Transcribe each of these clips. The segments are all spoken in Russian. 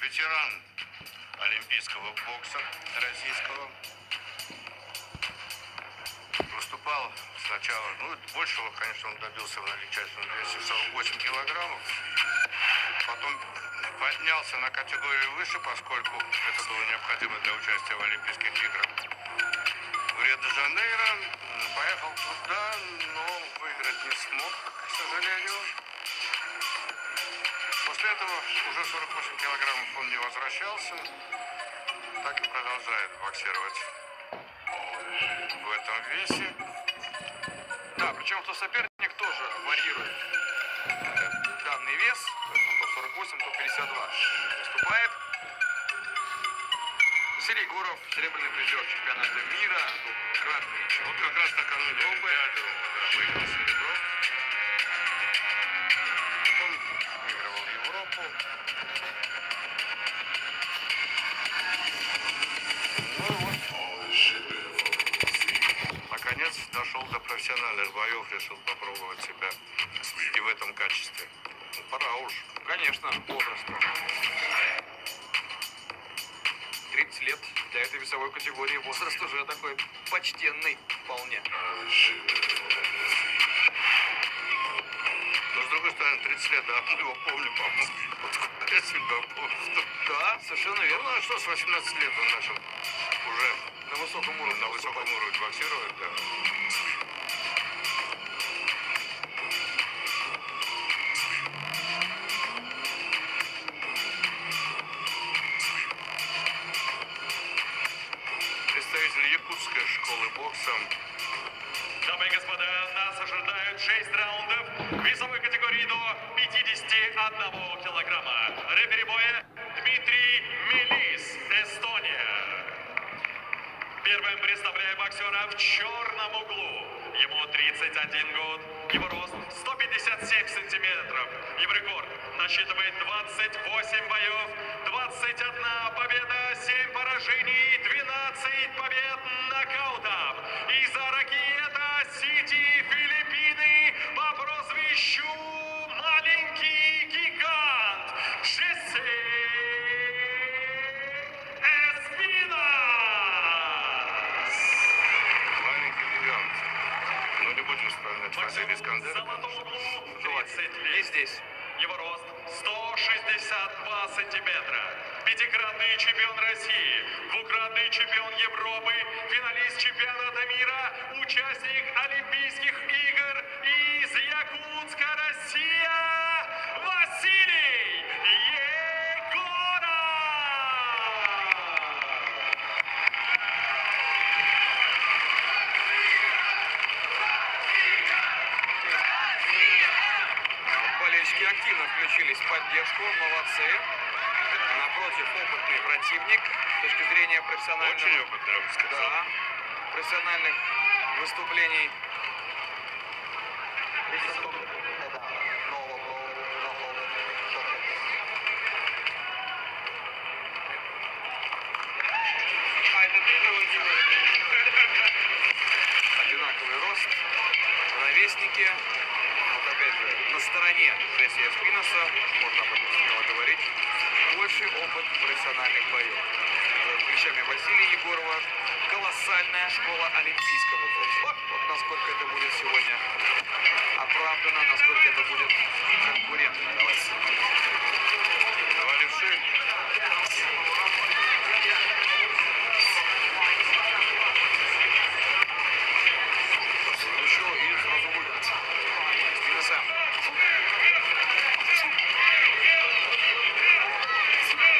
ветеран олимпийского бокса российского. Выступал сначала, большего, конечно, он добился в величайшем весе 48 килограммов. Потом поднялся на категорию выше, поскольку это было необходимо для участия в Олимпийских играх. В Рио-де-Жанейро поехал туда, но выиграть не смог, к сожалению. После этого уже 48 килограммов он не возвращался, так и продолжает боксировать в этом весе. Да, причем что соперник тоже варьирует данный вес, то 48, то 52 выступает. Василий Егоров, серебряный призер чемпионата мира, двукратный чемпион. Вот как раз накануне Олимпиады выиграл серебро. Он выигрывал Европу. Наконец дошел до профессиональных боев, решил попробовать себя и в этом качестве. Пора уж. Конечно, возраст. 30 лет для этой весовой категории возраст уже такой почтенный вполне. Но с другой стороны, 30 лет, да, его помню, по-моему. Я себя помню. Да, совершенно верно. Ну, а что, с 18 лет он начал уже На высоком уровне. на высоком уровне боксировать, да. Представитель якутской школы бокса. Дамы и господа, нас ожидают 6 раундов весовой категории до 51 килограмма. Рефери боя Дмитрий Мелис, Эстония. Первым представляю боксера в черном углу. Ему 31 год. Его рост 157 сантиметров. Его рекорд насчитывает 28 боев, 21 победа, 7 поражений, 12 побед нокаутов. Из Аракиета Сити, Филиппины, по прозвищу Маленький Гигант Джесси Эспинас. Маленький гигант. Но не будем вспоминать Василия Искандера. Золотому углу 30 И лет. здесь. Его рост 162 сантиметра. Пятикратный чемпион России, двукратный чемпион Европы, финалист чемпионата мира, участник Олимпийских игр из Якутска, Россия, Василий Егоров! Болельщики активно включились в поддержку, молодцы. Напротив, опытный противник с точки зрения профессионального. Очень опытный, я бы сказал. Да, профессиональных выступлений. Одинаковый рост, ровесники. Вот опять же, на стороне Джесси Эспиноса, можно об этом смело говорить, больший опыт профессиональных боев. За плечами Василия Егорова колоссальная школа олимпийского бокса. Вот насколько это будет сегодня оправдано, насколько это будет конкурентно. Давайте. Два левши. Еще и сразу выход. Эспиноса.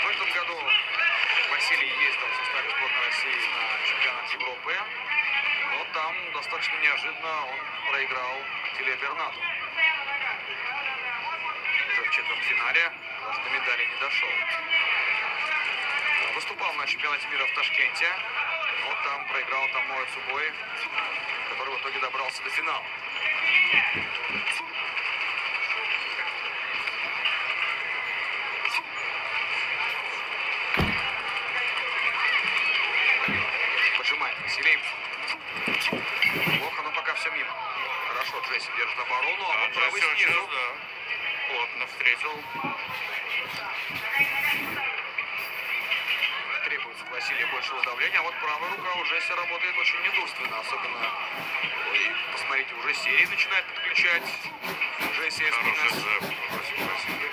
В этом году Василий ездил в составе сборной России на чемпионат Европы, но там достаточно неожиданно он проиграл Филиппе Бернату. Уже в четвертьфинале, даже до медали не дошел. Выступал на чемпионате мира в Ташкенте, но там проиграл Томоэ Цубой, который в итоге добрался до финала. Поджимает Василий. Плохо, но пока все мимо. Хорошо, Джесси держит оборону, а вот правый Джесси снизу. очень, да, плотно встретил. давление, а вот правая рука у Джесси работает очень недурственно, особенно, ой, посмотрите, уже серии начинает подключать Джесси Хороший Эспинос. зэп. Василий.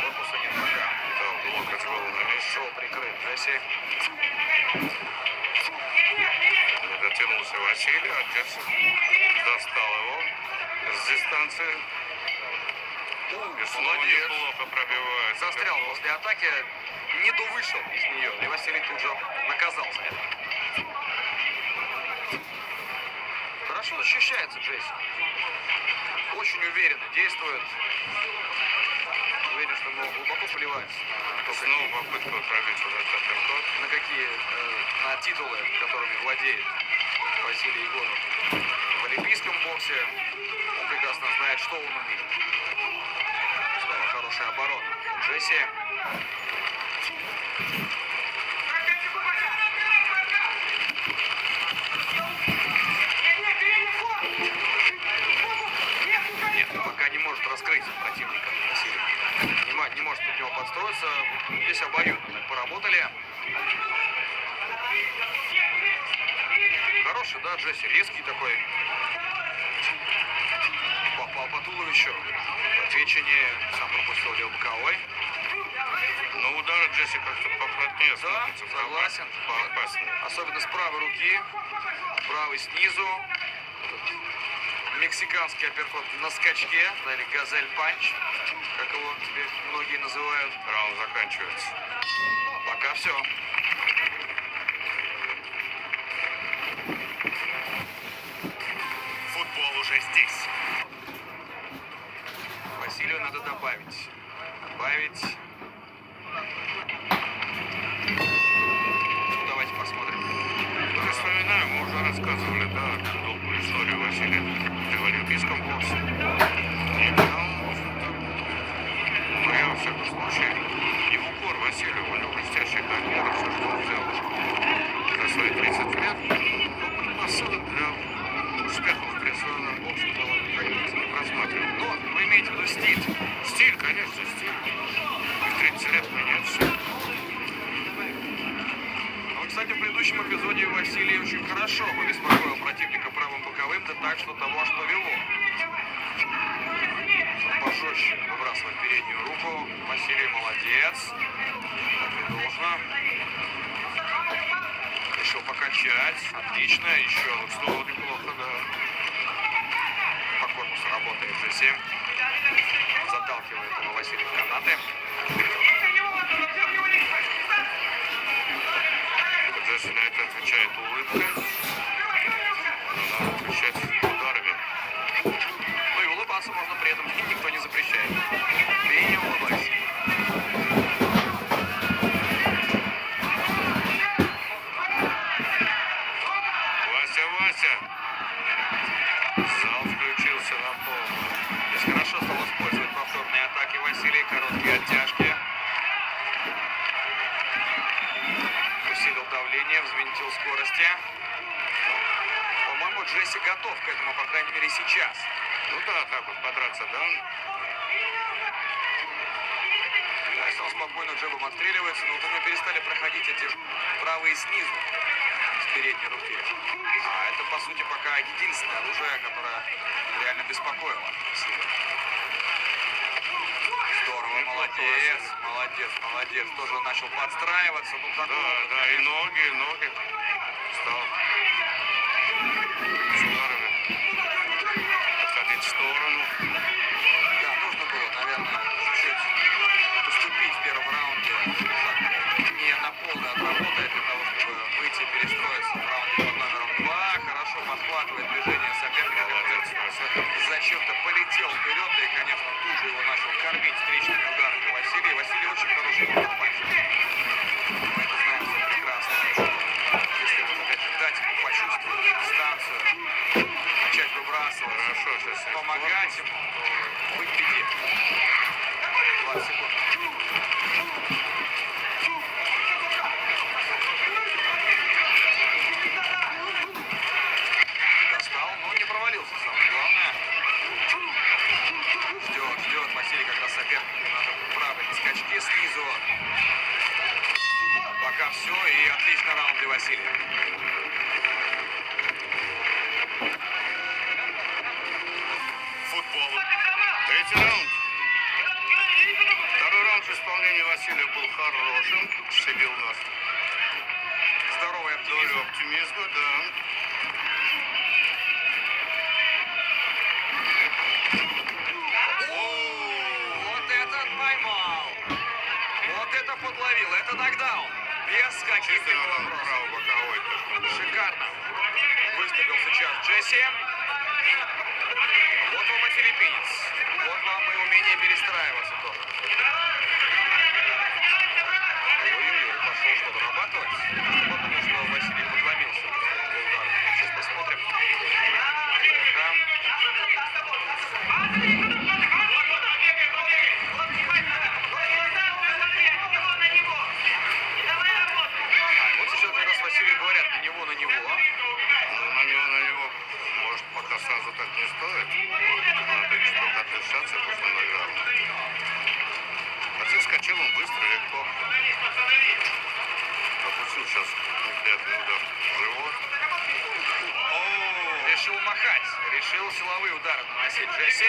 Корпуса нет пока. Да, локоть был на месте. Шоу прикрыт Джесси. Не дотянулся Василий, а Джесси достал его с дистанции. И снова Молодец. неплохо пробивает. Застрял после атаки, не довышел из нее. И Василий тут же наказал за это. Хорошо защищается Джесси. Очень уверенно действует. Уверен, что ему глубоко плевать на то, Снова попытка пробить вот этот апперкот. на какие на титулы, которыми владеет Василий Егоров. В олимпийском боксе он прекрасно знает, что он умеет. Снова хорошая оборона. Джесси. Нет, пока не может раскрыть противника Василий. Не может под него подстроиться. Здесь обоюдно так поработали. Хороший, да, Джесси, резкий такой. Попал по туловищу, по печени, сам пропустил левый боковой. Но удары Джесси как-то поплотнее Да, смотрятся. согласен. Опаснее. Особенно с правой руки, правый снизу. Мексиканский апперкот на скачке, да, или газель панч, как его теперь многие называют. Раунд заканчивается. Пока все. Футбол уже здесь. Василию надо добавить. Добавить. Ну, давайте посмотрим. Я вспоминаю, мы уже рассказывали, да, долгую историю Василия в олимпийском боксе. И там, в общем-то, ну, я во всяком случае, не в укор Василию, у него блестящая карьера, все, что он сделал за свои 30 лет, но предпосылок для успехов в профессиональном боксе было не просматривал. Но вы имеете в виду стиль. Стиль, конечно, стиль. В 30 лет менять все. Ну, кстати, в предыдущем эпизоде Василий очень хорошо побеспокоил противника правым боковым, да так, что того аж повело. Пожестче выбрасывать переднюю руку. Василий молодец. Так и должно. Решил покачать. Отлично. Еще вот снова неплохо, да. По корпусу работает Джесси. Заталкивает его Василий в канаты. Джесси на это отвечает улыбкой. Но надо отвечать ударами. Ну и улыбаться можно при этом, никто не запрещает. Ты не улыбайся. Вася! Зал включился на полную. Здесь хорошо стал использовать повторные атаки Василий, короткие оттяжки. Усилил давление, взвинтил скорости. По-моему, Джесси готов к этому, по крайней мере, сейчас. Ну да, так вот подраться, да? Да, если он спокойно джебом отстреливается, но вот у него перестали проходить эти правые снизу, с передней руки. А это, по сути, пока единственное оружие, которое реально беспокоило Василия. Здорово, молодец, молодец, молодец. Тоже начал подстраиваться. Ну, такой Да, опыт, да, и конечно. ноги. Стал с ударами отходить в сторону. Да, нужно было, наверное, чуть-чуть поступить в первом раунде. Так, не на полную отработать для того, чтобы выйти и перестроиться в раунде под номером 2. Хорошо подхватывает движение соперника. Молодец, Вася. Зачем-то полетел вперед, и, конечно, тут же его начал кормить встречными ударами Василий. Василий очень хороший контрпанчер. Мы это знаем все прекрасно. Если вот опять же дать ему почувствовать дистанцию, начать выбрасывать, Хорошо, сейчас я помогать ему, то быть в беде. 20 секунд. Достал, но не провалился, самое главное. Ждет Василий как раз соперника. Надо правой полу. Третий раунд. Второй раунд в исполнении Василия был хорошим. Вселил нас Здоровый долю оптимизм. оптимизма, да. Вот этот поймал. Вот это подловил. Это нокдаун. Без каких-либо Чистый вопросов. право боковой. Шикарно. Выступил сейчас Джесси. Вот вам и филиппинец. Вот вам и умение перестраиваться тоже. Ой-ой-ой, пошел что дорабатывать. Подумал, что Василий подломился после этого удара. Сейчас посмотрим. Там вот сейчас как раз Василию говорят на него. Ну, на него, может, пока сразу так не стоит. Надо чуть только отдышаться после награды. Хотя скачал он быстро, легко. Пропустил сейчас неприятный удар в живот. решил махать. Решил силовые удары наносить Джесси.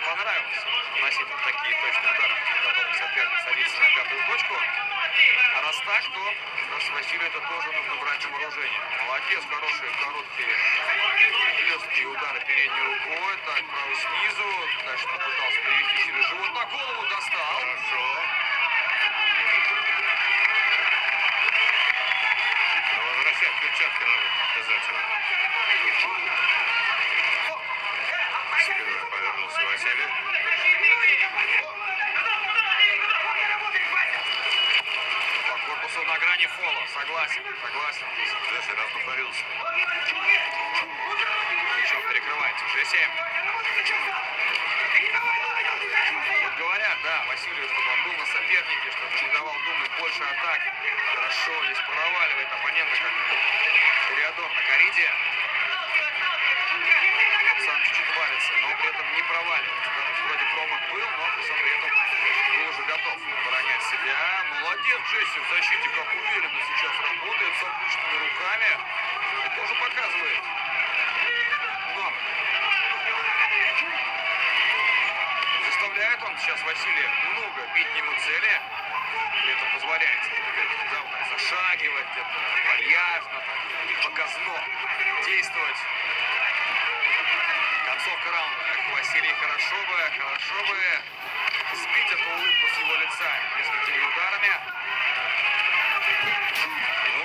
Понравилось наносить вот такие точные удары, в которых соперник садится на пятую точку. А раз так, то с Василию это тоже нужно брать на вооружение. Молодец, хорошие, короткие, легкие удары передней рукой. Так, правый снизу. Дальше попытался перевести через живот. На голову достал. Хорошо. Но возвращать перчатки надо обязательно. Спиной повернулся Василий. По корпусу на грани фола. Согласен, согласен. Джесси растопорился. Причем перекрывается. Джесси. Вот говорят, да, Василию, чтобы он был на сопернике, чтобы не давал думать больше атак. Хорошо, здесь проваливает оппонента, как Тореадор на кориде. Сам чуть-чуть валится, но при этом не проваливается. Да, то есть вроде промах был, но при этом был уже готов оборонять себя. Молодец Джесси в защите, как уверенно сейчас работает, с опущенными руками. Это тоже показывает. Но заставляет он сейчас Василия много бить мимо цели. При этом позволяет себе, да, вот так зашагивать, где-то вальяжно, показно действовать. Концовка раунда. Василий, хорошо бы сбить эту улыбку с его лица несколькими ударами. Ну,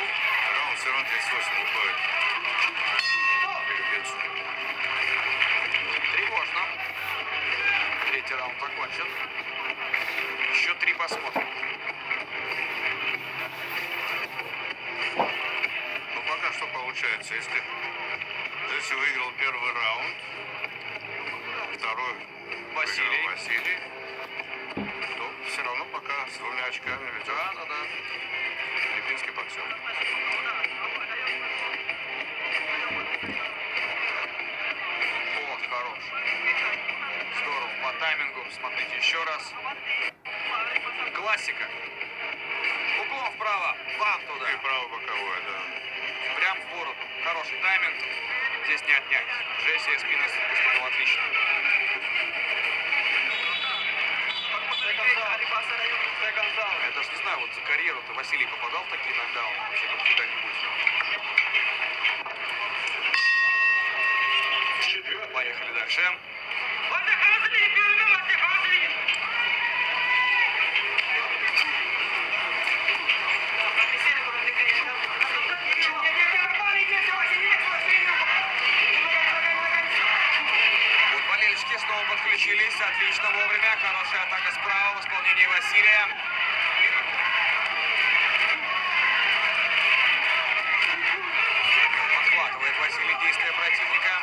раунд все равно 38 уходит. Тревожно. Третий раунд закончен. Еще 3 посмотрим. Ну, пока что получается, если Джесси выиграл первый раунд, второй Василий. выиграл Василий, то все равно пока с 2 очками ведет Да. филиппинский боксер. Вот, хорош. Здорово. По таймингу. Смотрите еще раз. Классика. Углом вправо. Бам туда. И право боковое, да. Прям в бороду. Хороший тайминг. Здесь не отнять. Джесси Эспинос выступил отлично. Я даже не знаю, вот за карьеру-то Василий попадал в такие нокдауны вообще как когда-нибудь? Поехали дальше. Вот болельщики снова подключились. Отлично, вовремя. Хорошая атака справа в исполнении Василия. Подхватывает Василий действия противника.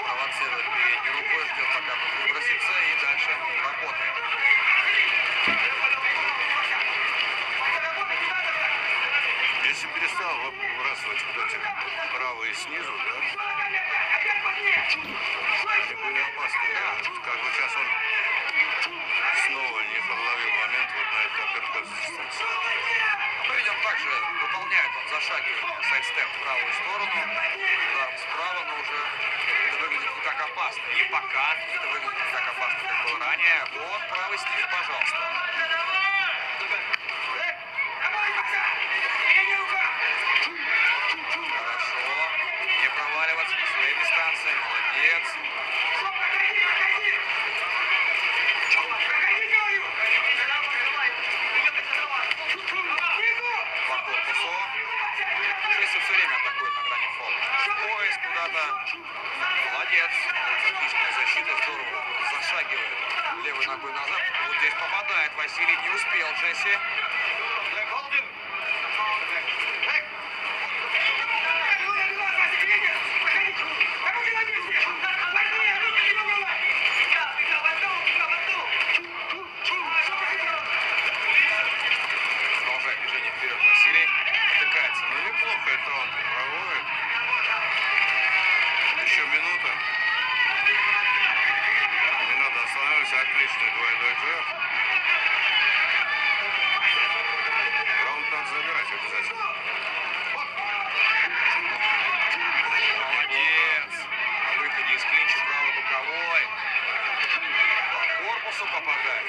Провоцирует передней рукой, ждет, пока тут выбросится, и дальше работает. Если перестал выбрасывать вот эти правые снизу, да, они были опасны. Да. Как бы сейчас он снова не подловил момент вот на этот апперкот с дистанции. Ну, видим, Также выполняет он зашагивание сайдстеп в правую сторону, ударом справа, но уже это выглядит не так опасно. И пока это выглядит не так опасно, как было ранее. Вот правый снизу, пожалуйста. Хорошо. Не проваливаться на своей дистанции. Молодец. По корпусу. Джесси все время атакует на грани фола. Пояс куда-то. Молодец. Отличная защита. Здорово. Зашагивает левой ногой назад. Вот здесь попадает. Василий не успел. Джесси. Продолжает движение вперед. Василий натыкается. Ну, неплохо это он проводит. Еще минута. Не надо остановиться. Отличный двойной джеб. Раунд надо забирать обязательно. Молодец. На выходе из клинча правый боковой. По корпусу попадает.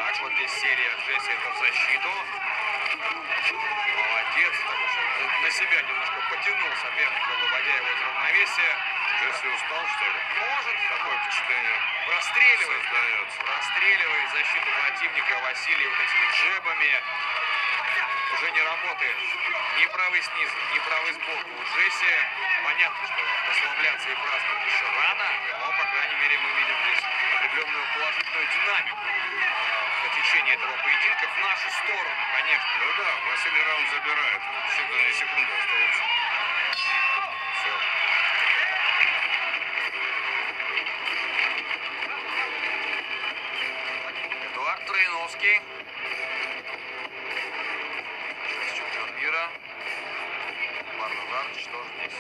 Так, вот здесь серия Джесси, это в защиту. Молодец. Так уже на себя немножко потянул соперника, выводя его из равновесия. Джесси устал, что ли? Может, Такое впечатление простреливает. создается. Простреливает защиту противника. Василий вот этими джебами. Уже не работает ни правый снизу, ни правый сбоку. У Джесси понятно, что расслабляться и праздновать еще рано, но, по крайней мере, мы видим здесь определенную положительную динамику в течение этого поединка в нашу сторону, конечно. Ну да, Василий раунд забирает. Считанные секунды остаются. Все. Эдуард Троиновский. Чемпион мира. Марно Зардыч тоже здесь.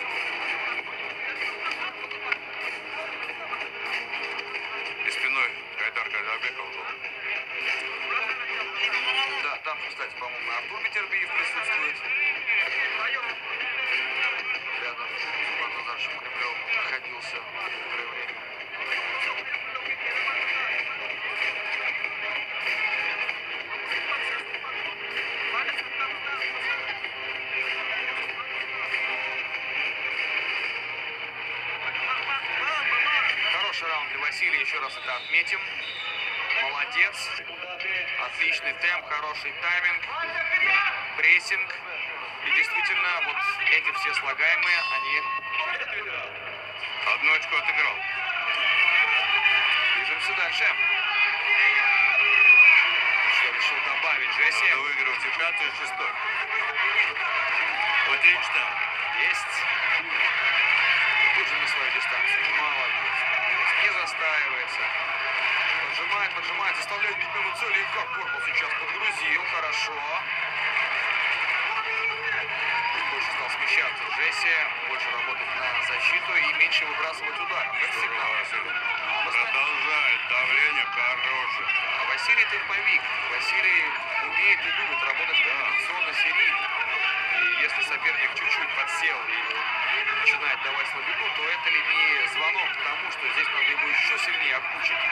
И спиной Гайдар Кайдарбеков был. Да, там, кстати, по-моему, Артур Бетербиев присутствует. Рядом с Марно Зардычем Кремлевым находился некоторое время. Хороший раунд для Василия, еще раз это отметим. Молодец. Отличный темп, хороший тайминг, прессинг. И действительно, вот эти все слагаемые, они... Одну очко отыграл. Движемся дальше. Что решил добавить Джесси? Надо выигрывать и пятый, и шестой. Отлично. Есть. Тут же на свою дистанцию. Молодец. Не застаивается. Поджимает, поджимает, заставляет бить мимо цели. И как корпус сейчас подгрузил. Хорошо. Больше стал смещаться Джесси. Больше работать на защиту и меньше выбрасывать ударов. Это Здорово, сигнал. Василий. Продолжает. Давление хорошее. А Василий темповик. Василий умеет и любит работать комбинационно серийно. И если соперник чуть-чуть подсел и начинает давать слабину, то это ли не звонок к тому, что здесь надо его еще сильнее окучить.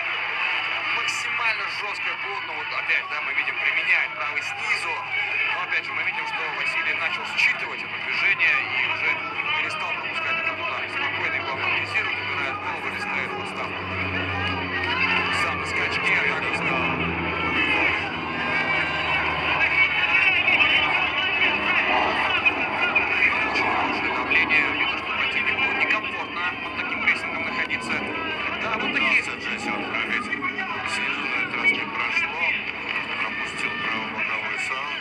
Максимально жестко, плотно. Вот опять, да, мы видим, применяет правый снизу. Но опять же, мы видим, что Василий начал считывать это движение и уже перестал пропускать этот удар. Спокойно его амортизирует, убирает голову или ставит подставку. Сам на скачке, атака стала. Очень хорошее давление. Видно, что противнику некомфортно под таким прессингом находиться. Да, вот такие... Джесси он пробить. Снизу на этот раз не прошло. Пропустил правый боковой сам.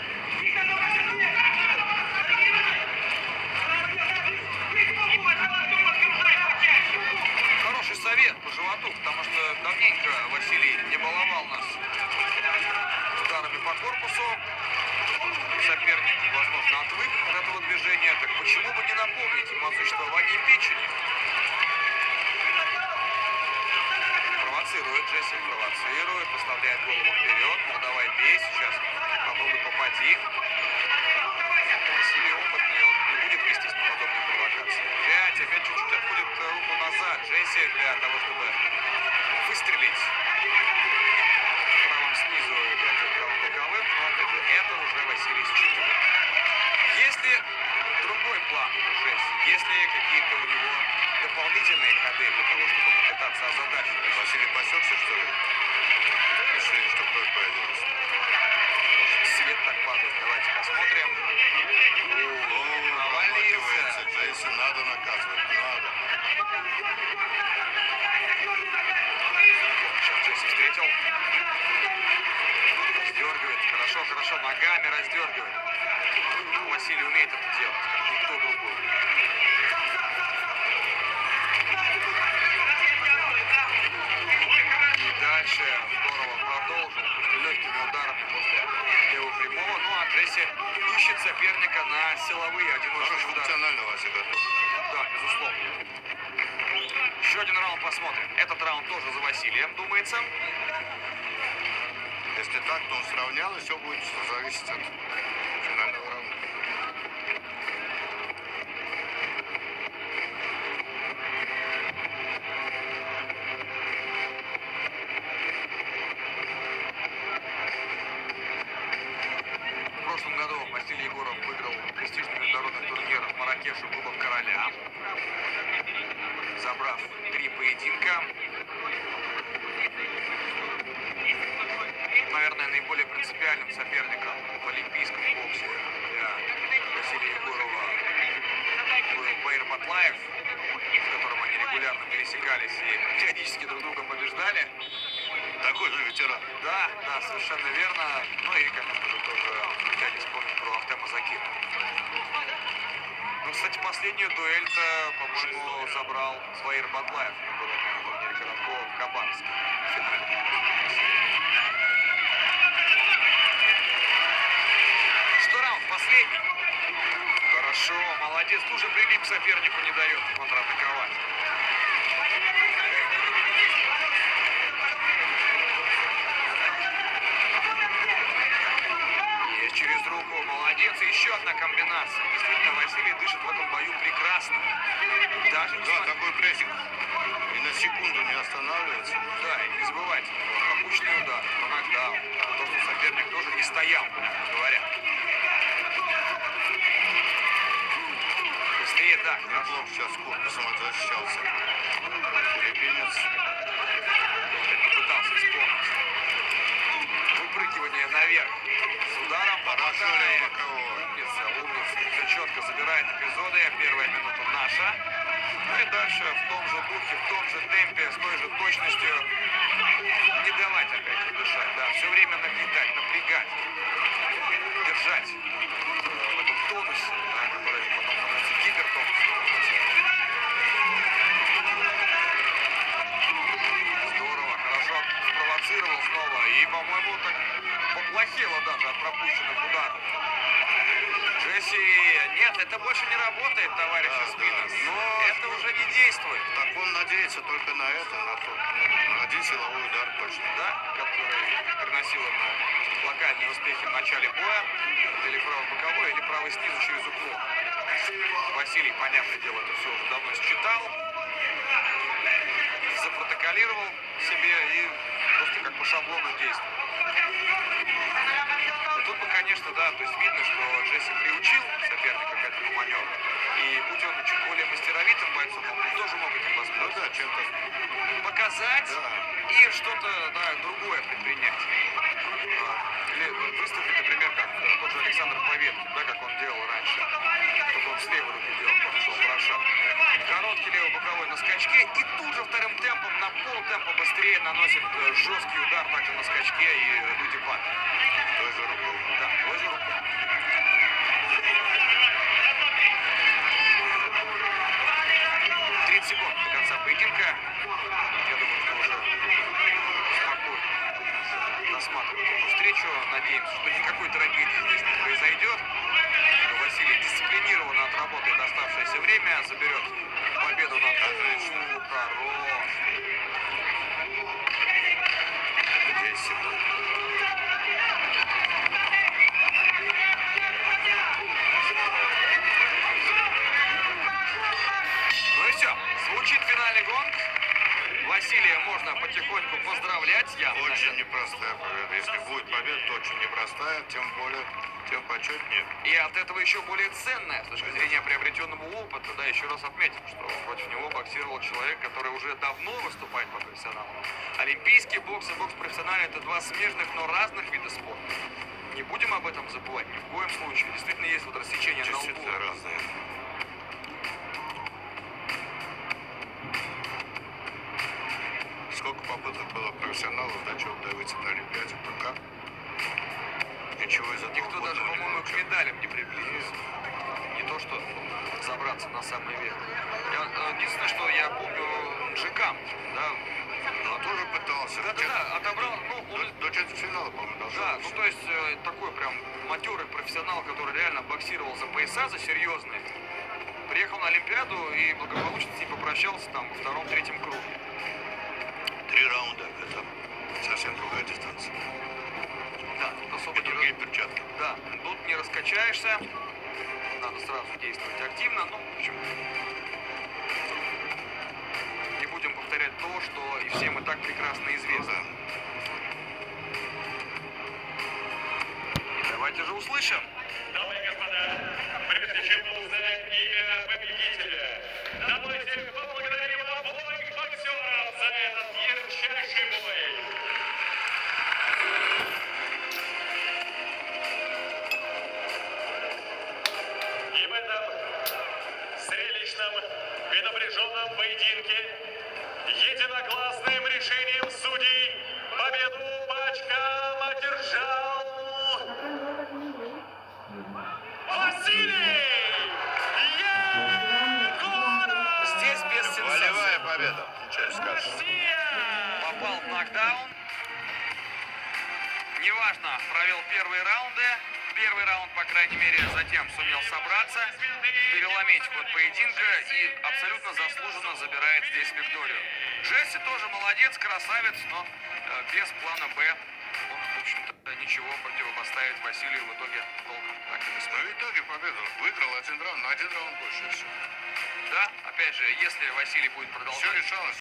Хороший совет по животу, потому что давненько Василий не баловал нас ударами по корпусу. Соперник, возможно, отвык от этого движения. Так почему бы не напомнить ему о существовании печени? Провоцирует Джесси, провоцирует, выставляет голову вперед. Мол, давай бей, сейчас попробуй попади. план Джесси? Есть ли какие-то у него дополнительные ходы для того, чтобы попытаться озадачить? Василий посекся, что ли? Решили, что кровь появилась. Свет так падает. Давайте посмотрим. Проваливается. Джесси надо наказывать. Надо. Сейчас Джесси встретил. Раздергивает. Хорошо, хорошо. Ногами раздергивает. Василий умеет это делать, как никто другой. И дальше здорово продолжил. Легкими ударами после левого прямого. Ну а Джесси ищет соперника на силовые одиночные Хороший удары. функционально Вася готов. Да, безусловно. Еще один раунд посмотрим. Этот раунд тоже за Василием, думается. Если так, то он сравнял, и все будет зависеть от финального раунда. В прошлом году Василий Егоров выиграл престижный международный турнир в Марракеше Кубок Короля, забрав 3 поединка. Наверное, наиболее принципиальным соперником в олимпийском боксе для Василия Егорова был Баир Батлаев, с которым они регулярно пересекались и периодически друг друга побеждали. Такой же ветеран. Да, да, совершенно верно. Ну и, конечно же, тоже нельзя не вспомнить про Ахтема Закира. Ну, кстати, последнюю дуэль-то, по-моему, забрал Баир Батлаев, который на турнире Короткова в Хабаровске в финале. Что раунд? Последний. Хорошо, молодец. Уже прилип к сопернику, не дает контратаковать. Есть через руку, молодец. И еще одна комбинация. Действительно, Василий дышит в этом бою прекрасно. Даже Да, такой прессинг. И на секунду не останавливается. Да, и не забывайте, пропущенный удар, нокдаун. То, что соперник тоже не стоял, говорят. Быстрее, да, Неплохо сейчас корпусом защищался. Филиппинец. пытался исполнить. Выпрыгивание наверх. С ударом Хорошо попадает. ли боковой? Умница, умница. Все четко забирает эпизоды. Первая минута наша. Ну и дальше в том же духе, в том же темпе, с той же точностью. Не давать опять дышать, да. Все время нагнетать, напрягать. Держать в этом тонусе, да, который потом становится гипертонусом. Здорово, хорошо спровоцировал снова. И, по-моему, так поплохело даже от пропущенных ударов. Джесси, нет, это больше не работает, товарищ Да, Спинос. да. Но Это уже не действует. так он надеется только на это, на тот, на один силовой удар точно. Да, который приносил ему локальные успехи в начале боя, или правый боковой, или правый снизу через уклон. Василий, понятное дело, это все уже давно считал, запротоколировал себе и просто как по шаблону действовал. Но тут бы, конечно, да, то есть видно, что Джесси приучил соперника к этому маневру. И будь он чуть более мастеровитым бойцом, он тоже мог этим Ну воспользоваться. да, чем-то. Показать Да. и что-то, да, другое предпринять. Или выступить, например, как тот же Александр Поветкин, да, как он делал раньше. Только он с левой руки делал, потому что он хороша. Короткий левый боковой на скачке и тут же вторым темпом на полтемпа быстрее наносит жесткий удар также на скачке и люди падают. Той же рукой. Да, той же рукой. 30 секунд до конца поединка. Я думаю, что уже спокойно рассматриваем эту встречу. Надеемся, что никакой трагедии здесь не произойдет. Что Василий дисциплинированно отработает оставшееся время, заберет победу над Отлично. Хорош. 10 секунд. Ну и все. Звучит финальный гонг. Василия можно потихоньку поздравлять. Очень непростая победа. Если будет победа, то очень непростая, тем более, тем почетнее. И от этого еще более ценная с точки зрения приобретенного приобретенному опыту, да, еще раз отметим, что против него боксировал человек, который уже давно выступает по профессионалам. Олимпийский бокс и бокс профессиональный — это два смежных, но разных вида спорта. Не будем об этом забывать ни в коем случае. Действительно есть вот рассечение на лбу. Действительно разные. Сколько попыток было профессионалов до чего добиться на Олимпиаде, пока ничего из этого Никто даже, путного не по-моему, к получилось. медалям не приблизился. Не то, что забраться на самый верх. Единственное, что я помню, Джекам, да, Но тоже пытался. да, отобрал, ну, он, До четвертьфинала, по-моему, должен да, был. ну, то есть, такой прям матерый профессионал, который реально боксировал за пояса, за серьезные, приехал на Олимпиаду и благополучно с ним попрощался там во втором-третьем круге. 3 раунда, это совсем другая дистанция. Да, тут особо И другие перчатки. Да, тут не раскачаешься, надо сразу действовать активно, ну, в общем, не будем повторять то, что и всем и так прекрасно Ну известно. да. И давайте же услышим. Дамы и господа, прежде чем мы узнаем имя победителя, давайте поблагодарим обоих боксеров за этот ярчайший бой. И в этом зрелищном и напряженном поединке единогласным решением судей победу по очкам одержал Василий Егоров! Здесь без сенсаций. Волевая победа. Ничего не скажешь. Россия! Попал в нокдаун. Неважно, провел первые раунды. Первый раунд, по крайней мере, затем сумел собраться, переломить ход поединка и абсолютно заслуженно забирает здесь викторию. Джесси тоже молодец, красавец, но без плана «Б» он, в общем-то, ничего противопоставить Василию в итоге толком так и не Но смог. в итоге победу. Выиграл один раунд, на один раунд больше. и всё. Да, опять же, если Василий будет Все продолжать... решалось